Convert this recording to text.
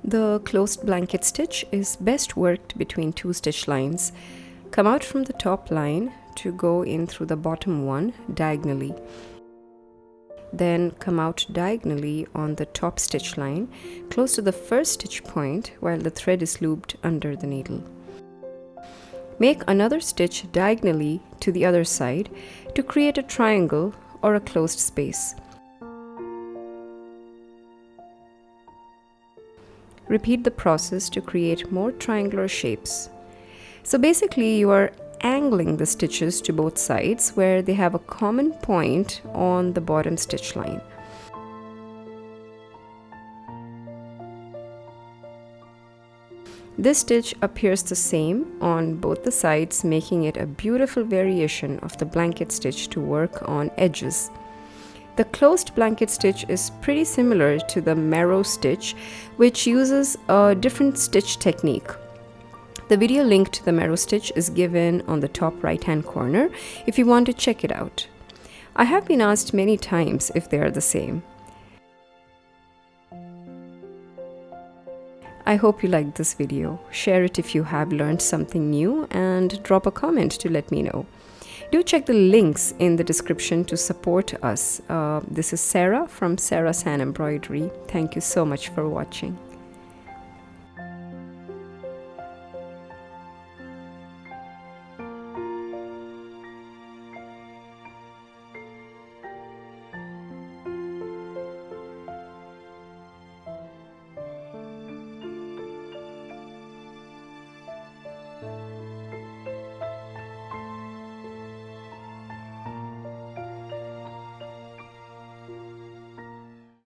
The closed blanket stitch is best worked between two stitch lines. Come out from the top line to go in through the bottom one diagonally. Then come out diagonally on the top stitch line, close to the first stitch point while the thread is looped under the needle. Make another stitch diagonally to the other side to create a triangle or a closed space. Repeat the process to create more triangular shapes. So basically you are angling the stitches to both sides where they have a common point on the bottom stitch line. This stitch appears the same on both the sides, making it a beautiful variation of the blanket stitch to work on edges. The closed blanket stitch is pretty similar to the marrow stitch, which uses a different stitch technique. The video link to the marrow stitch is given on the top right hand corner if you want to check it out. I have been asked many times if they are the same. I hope you liked this video. Share it if you have learned something new and drop a comment to let me know. Do check the links in the description to support us. This is Sarah from Sarah's Hand Embroidery. Thank you so much for watching.